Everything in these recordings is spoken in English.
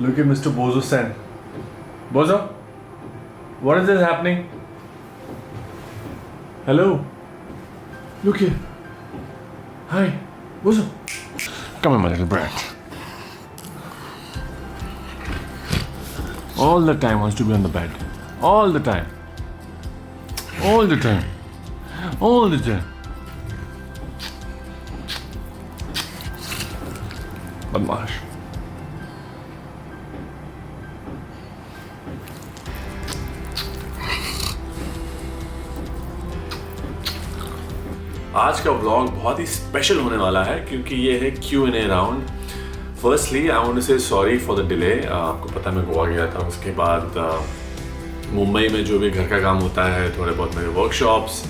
Look at Mr. Bozo Sen. Bozo, what is this happening? Hello? Look here. Hi. Bozo. Come here, my little brat. All the time wants to be on the bed. All the time. All the time. All the time. बदमाश. आज का vlog बहुत ही special होने वाला है क्योंकि ये है Q&A round. Firstly I want to say sorry for the delay. आपको पता मैं गोवा गया था, उसके बाद मुंबई में जो भी घर का काम होता है, थोड़े बहुत मेरे workshops,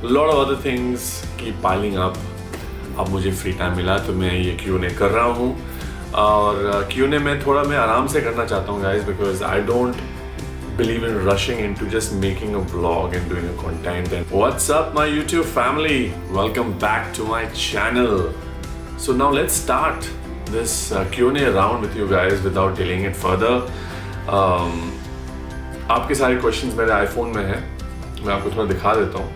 lot of other things की पाइलिंग अप. अब मुझे फ्री टाइम मिला तो मैं ये Q&A कर रहा हूँ. और Q&A में थोड़ा मैं आराम से करना चाहता हूँ guys, because I don't believe in rushing into just making a vlog and doing a content. And what's up my YouTube family, welcome back to my channel. So now let's start this Q&A round with you guys without delaying it further. आपके सारे questions मेरे iPhone में हैं, मैं आपको थोड़ा दिखा देता हूँ.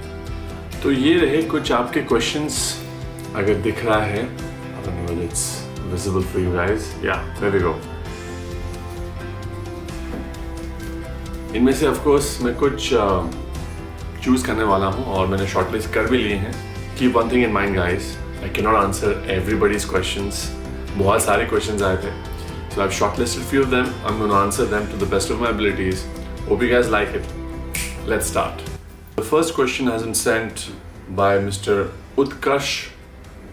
तो ये रहे कुछ आपके क्वेश्चंस. अगर दिख रहा है, I don't know whether it's visible for you guys. Yeah, there we go. इनमें से ऑफ कोर्स मैं कुछ चूज़ करने वाला हूँ और मैंने शॉर्टलिस्ट कर भी लिए हैं. Keep one thing in mind guys, I can not answer everybody's questions. बहुत सारे क्वेश्चंस आए थे, so I have shortlisted few of them. I am gonna answer them to the best of my abilities. Hope you guys like it. Let's start. The first question has been sent by mister Utkarsh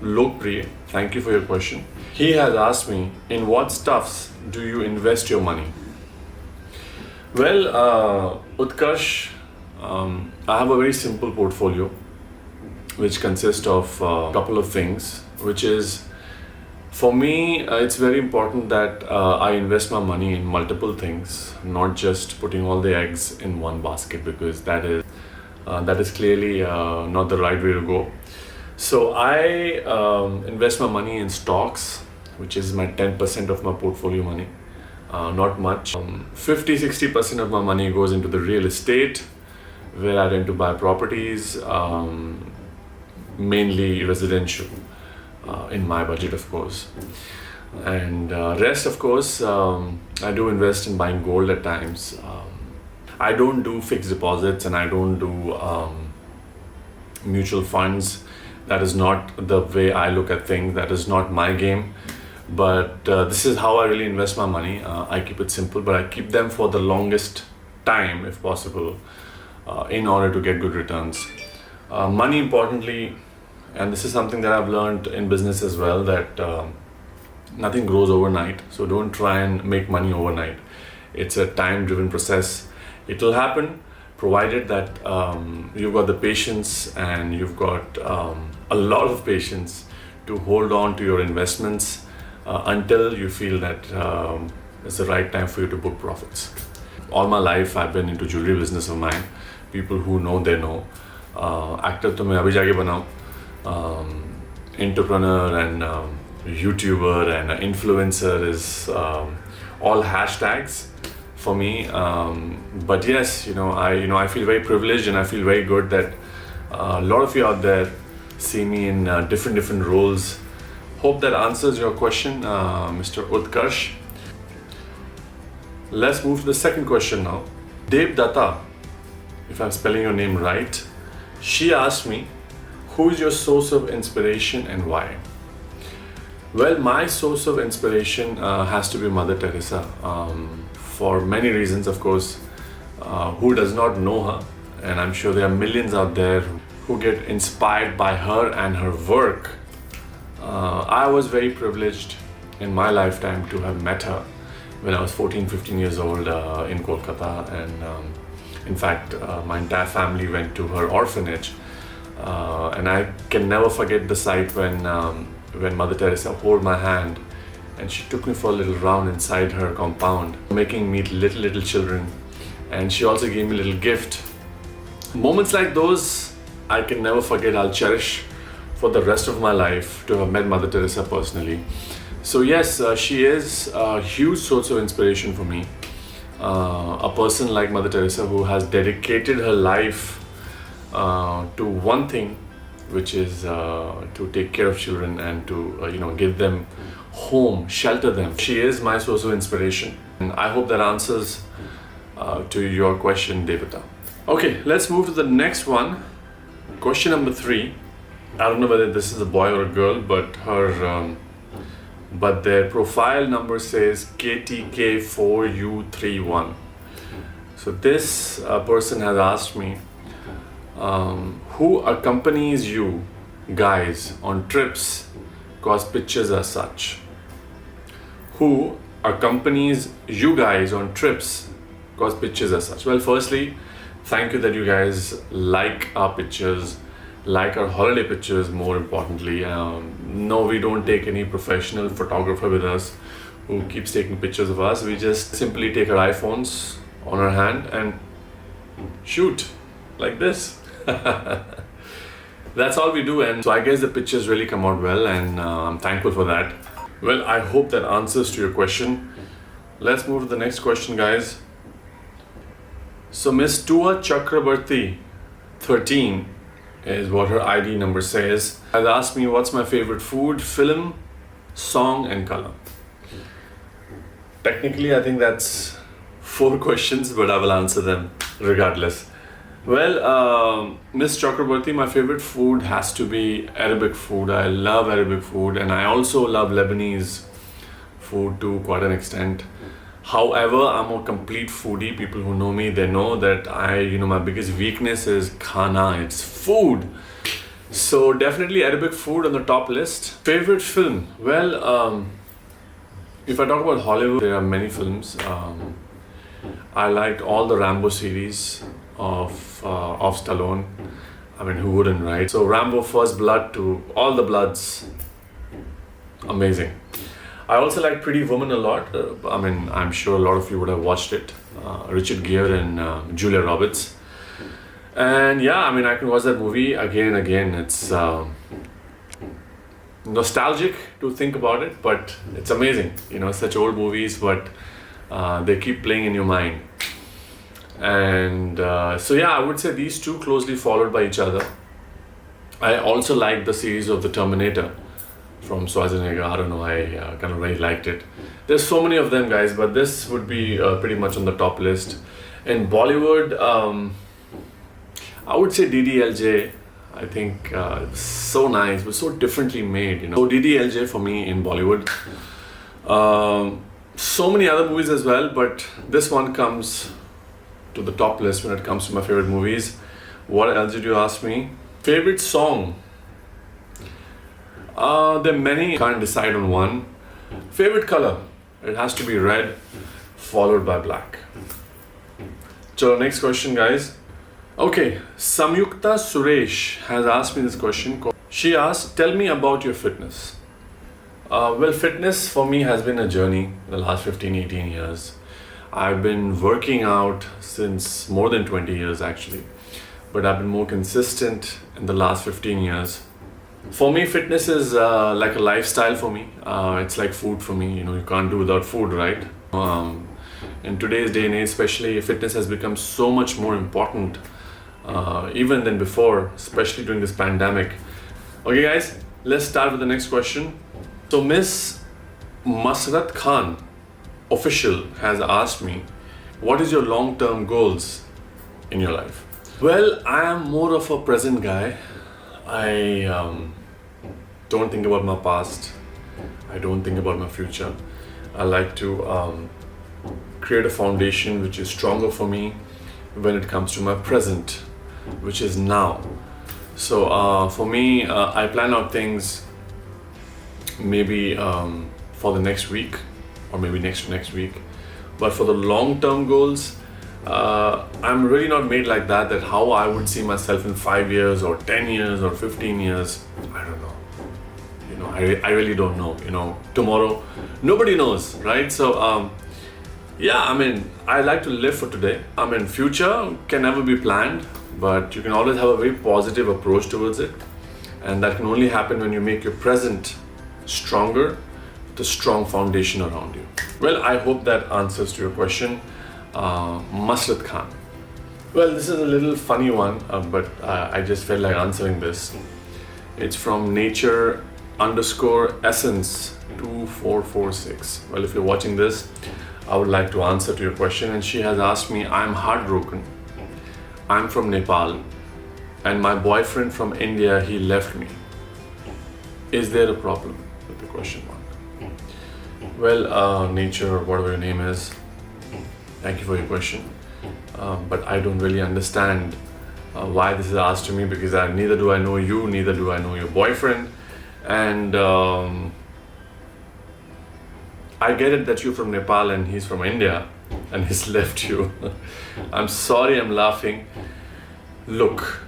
Lokpriya. Thank you for your question. He has asked me, in what stuffs do you invest your money? Well, Utkarsh, I have a very simple portfolio which consists of a couple of things, which is, for me, it's very important that I invest my money in multiple things, not just putting all the eggs in one basket, because that is clearly not the right way to go. So I invest my money in stocks, which is my 10% of my portfolio money. Not much. 50-60% of my money goes into the real estate, where I tend to buy properties, mainly residential, in my budget of course. And rest of course, I do invest in buying gold at times. I don't do fixed deposits and I don't do mutual funds. That is not the way I look at things. That is not my game. But this is how I really invest my money. I keep it simple, but I keep them for the longest time if possible, in order to get good returns. Money importantly, and this is something that I've learned in business as well, that nothing grows overnight. So don't try and make money overnight. It's a time-driven process. It will happen provided that you've got the patience and you've got a lot of patience to hold on to your investments until you feel that it's the right time for you to book profits. All my life I've been into jewelry business of mine. People who know, they know. Actor तो मैं अभी जाके बनाऊँ. Entrepreneur and YouTuber and influencer is all hashtags for me. But yes, I feel very privileged and I feel very good that a lot of you out there see me in different roles. Hope that answers your question, Mr. Utkarsh. Let's move to the second question now. Devdatta, if I'm spelling your name right, she asked me, who is your source of inspiration and why? Well, my source of inspiration has to be Mother Teresa, for many reasons, of course. Who does not know her? And I'm sure there are millions out there who get inspired by her and her work. I was very privileged in my lifetime to have met her when I was 14-15 years old in Kolkata, and in fact my entire family went to her orphanage, and I can never forget the sight when Mother Teresa held my hand and she took me for a little round inside her compound, making me meet little children, and she also gave me a little gift. Moments like those I can never forget. I'll cherish for the rest of my life to have met Mother Teresa personally. So yes, she is a huge source of inspiration for me. A person like Mother Teresa who has dedicated her life to one thing, which is to take care of children and to give them home, shelter them. She is my source of inspiration, and I hope that answers to your question, Devata. Okay, let's move to the next one. Question number 3. I don't know whether this is a boy or a girl, but but their profile number says KTK4U31. So this person has asked me, who accompanies you guys on trips, cause pictures are such. Who accompanies you guys on trips, cause pictures are such. Well, firstly, thank you that you guys like our pictures, like our holiday pictures. More importantly, no, we don't take any professional photographer with us who keeps taking pictures of us. We just simply take our iPhones on our hand and shoot like this. That's all we do, and so I guess the pictures really come out well, and I'm thankful for that. Well, I hope that answers to your question. Let's move to the next question, guys. So Miss Tua Chakrabarti 13 is what her ID number says, has asked me what's my favorite food, film, song and color. Technically, I think that's 4 questions, but I will answer them regardless. Well, Miss Chakrabarti, my favorite food has to be Arabic food. I love Arabic food, and I also love Lebanese food to quite an extent. However, I'm a complete foodie. People who know me, they know that my biggest weakness is khana, it's food. So definitely Arabic food on the top list. Favorite film? Well, if I talk about Hollywood, there are many films. I liked all the Rambo series of Stallone. I mean, who wouldn't, right? So Rambo First Blood to all the Bloods, amazing. I also like Pretty Woman a lot. I'm sure a lot of you would have watched it. Richard Gere and Julia Roberts. And yeah, I can watch that movie again and again. It's nostalgic to think about it, but it's amazing. Such old movies, but they keep playing in your mind. And so yeah, I would say these two closely followed by each other. I also like the series of The Terminator from Schwarzenegger. I don't know, I kind of really liked it. There's so many of them, guys, but this would be pretty much on the top list. In Bollywood, I would say DDLJ. I think so nice, but so differently made. So DDLJ for me in Bollywood. So many other movies as well, but this one comes to the top list when it comes to my favorite movies. What else did you ask me? Favorite song? There are many, can't decide on one. Favorite color? It has to be red, followed by black. So next question, guys. Okay, Samyukta Suresh has asked me this question. She asked, tell me about your fitness. Well, fitness for me has been a journey the last 15-18 years. I've been working out since more than 20 years actually, but I've been more consistent in the last 15 years. For me, fitness is like a lifestyle for me. It's like food for me. You can't do without food, right? In today's day and age, especially, fitness has become so much more important even than before, especially during this pandemic. Okay, guys, let's start with the next question. So Miss Masrat Khan official has asked me, what is your long-term goals in your life? Well, I am more of a present guy. I don't think about my past. I don't think about my future. I like to create a foundation which is stronger for me when it comes to my present, which is now. So for me, I plan out things maybe for the next week or maybe next week. But for the long-term goals, I'm really not made like that how I would see myself in 5 years or 10 years or 15 years. I don't know. I really don't know. Tomorrow, nobody knows, right? So yeah, I like to live for today. Future can never be planned, but you can always have a very positive approach towards it. And that can only happen when you make your present stronger the strong foundation around you. Well, I hope that answers to your question. Masrat Khan. Well, this is a little funny one, but I just felt like answering this. It's from nature_essence 2446. Well, if you're watching this, I would like to answer to your question. And she has asked me, I'm heartbroken. I'm from Nepal, and my boyfriend from India, he left me. Is there a problem? With the question mark. Well, nature, whatever your name is, thank you for your question. But I don't really understand why this is asked to me, because neither do I know you, neither do I know your boyfriend. And I get it that you're from Nepal and he's from India and he's left you. I'm sorry, I'm laughing. Look,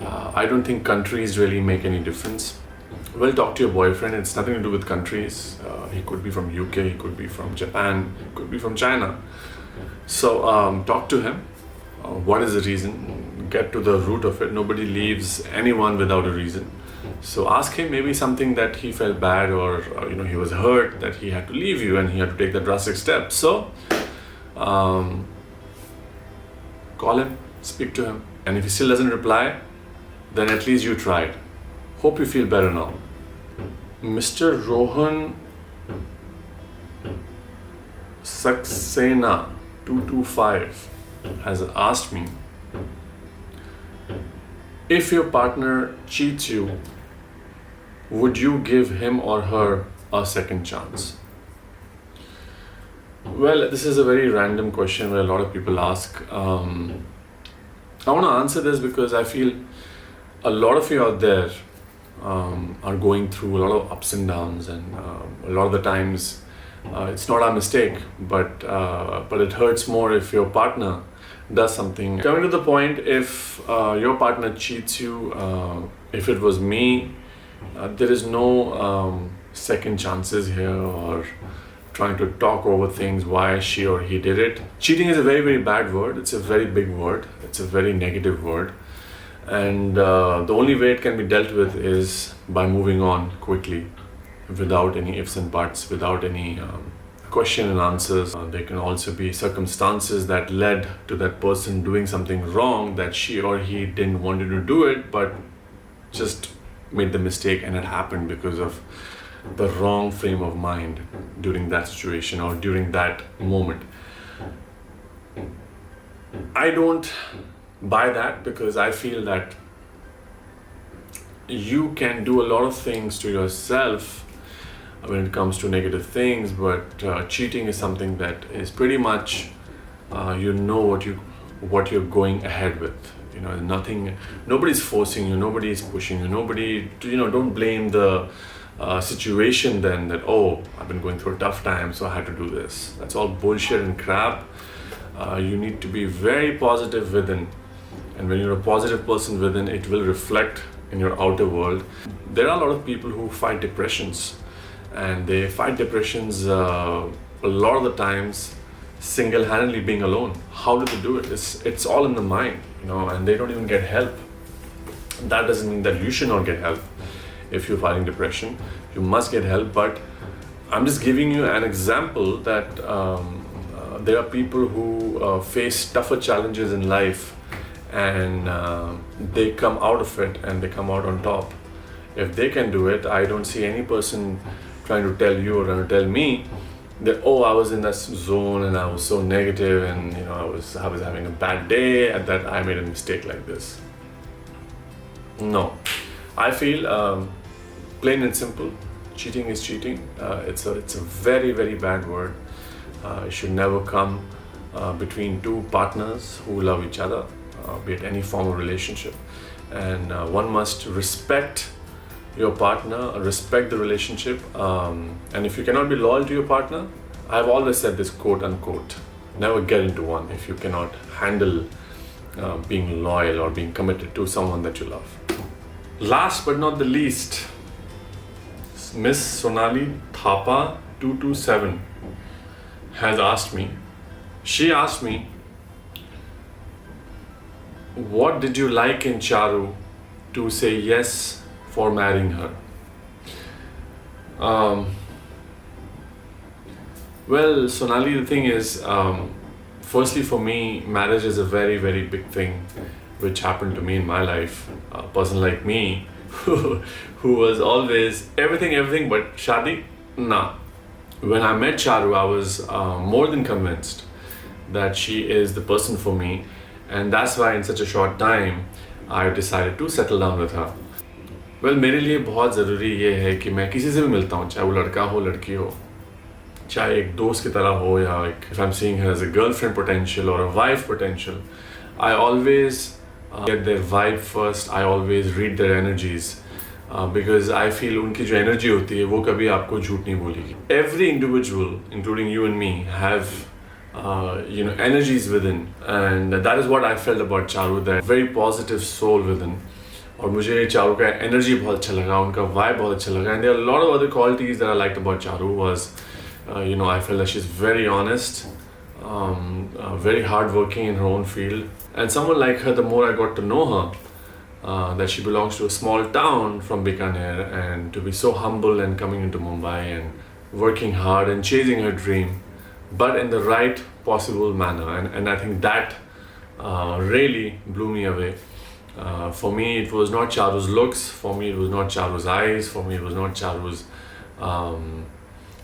I don't think countries really make any difference. Well, talk to your boyfriend. It's nothing to do with countries. He could be from UK, he could be from Japan, he could be from China. So talk to him. What is the reason? Get to the root of it. Nobody leaves anyone without a reason. So ask him, maybe something that he felt bad, or he was hurt that he had to leave you and he had to take the drastic step. So call him, speak to him, and if he still doesn't reply, then at least you tried. Hope you feel better now. Mr. Rohan Saxena 225 has asked me, if your partner cheats you, would you give him or her a second chance? Well, this is a very random question where a lot of people ask. I want to answer this because I feel a lot of you out there are going through a lot of ups and downs, and a lot of the times it's not our mistake, but it hurts more if your partner does something. Coming to the point, if your partner cheats you, if it was me, there is no second chances here or trying to talk over things why she or he did it. Cheating is a very, very bad word. It's a very big word. It's a very negative word. And the only way it can be dealt with is by moving on quickly, without any ifs and buts, without any question and answers. There can also be circumstances that led to that person doing something wrong that she or he didn't want to do it, but just made the mistake, and it happened because of the wrong frame of mind during that situation or during that moment. I don't buy that, because I feel that you can do a lot of things to yourself when it comes to negative things, but cheating is something that is pretty much what you're going ahead with. Nobody's forcing you, nobody's pushing you, don't blame the situation then that, oh, I've been going through a tough time, so I had to do this. That's all bullshit and crap. You need to be very positive within, and when you're a positive person within, it will reflect in your outer world. There are a lot of people who fight depressions, and they fight depressions a lot of the times single-handedly, being alone. How do they do it? It's all in the mind, and they don't even get help. That doesn't mean that you should not get help. If you're fighting depression, you must get help, but I'm just giving you an example that there are people who face tougher challenges in life, and they come out of it and they come out on top. If they can do it, I don't see any person trying to tell you or trying to tell me that, oh, I was in that zone and I was so negative, and I was having a bad day and that I made a mistake like this. No, I feel plain and simple, cheating is cheating. It's a very, very bad word. It should never come between two partners who love each other, be it any form of relationship. And one must respect your partner, respect the relationship. And if you cannot be loyal to your partner, I've always said this, quote unquote, never get into one if you cannot handle being loyal or being committed to someone that you love. Last but not the least, Miss Sonali Thapa 227 has asked me, what did you like in Charu to say yes for marrying her? Well, Sonali, the thing is, firstly for me, marriage is a very, very big thing which happened to me in my life. A person like me who was always everything but shadi, nah. When I met Charu, I was more than convinced that she is the person for me, and that's why in such a short time I decided to settle down with her. Well, मेरे लिए बहुत ज़रूरी ये है कि मैं किसी से भी मिलता हूँ, चाहे वो लड़का हो लड़की हो, चाहे एक दोस्त की तरह हो या एक, if I'm seeing her as a girlfriend potential or a wife potential, I always get their vibe first. I always read their energies because I feel उनकी जो energy होती है वो कभी आपको झूठ नहीं बोलेगी. Every individual, including you and me, have energies within, and that is what I felt about Charu. That very positive soul within. और मुझे चारू का energy बहुत अच्छा लगा, उनका vibe बहुत अच्छा लगा. And there are a lot of other qualities that I liked about Charu. Was I felt that she's very honest, very hardworking in her own field. And someone like her, the more I got to know her, that she belongs to a small town from Bikaner, and to be so humble and coming into Mumbai and working hard and chasing her dream, but in the right possible manner. And I think that really blew me away. For me, it was not Charu's looks. For me, it was not Charu's eyes. For me, it was not Charu's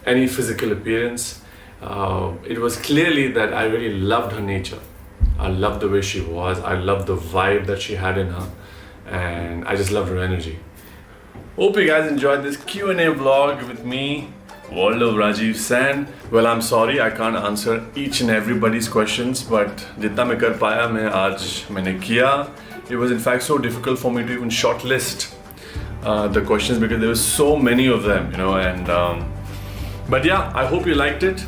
any physical appearance. It was clearly that I really loved her nature. I loved the way she was. I loved the vibe that she had in her, and I just loved her energy. Hope you guys enjoyed this Q&A vlog with me, World of Rajiv Sen. Well, I'm sorry I can't answer each and everybody's questions, but जितना मैं कर पाया मैं आज मैंने किया. It was in fact so difficult for me to even shortlist the questions because there were so many of them, and but yeah, I hope you liked it.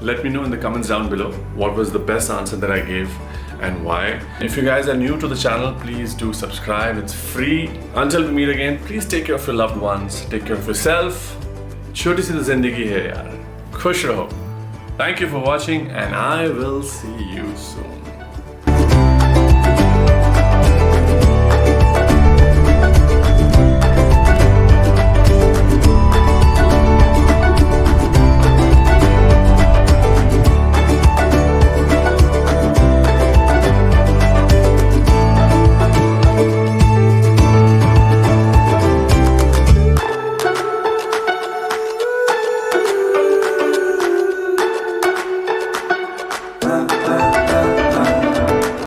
Let me know in the comments down below what was the best answer that I gave and why. If you guys are new to the channel, please do subscribe. It's free. Until we meet again, please take care of your loved ones. Take care of yourself. छोटी सी तो जिंदगी है यार. खुश रहो. Thank you for watching, and I will see you soon.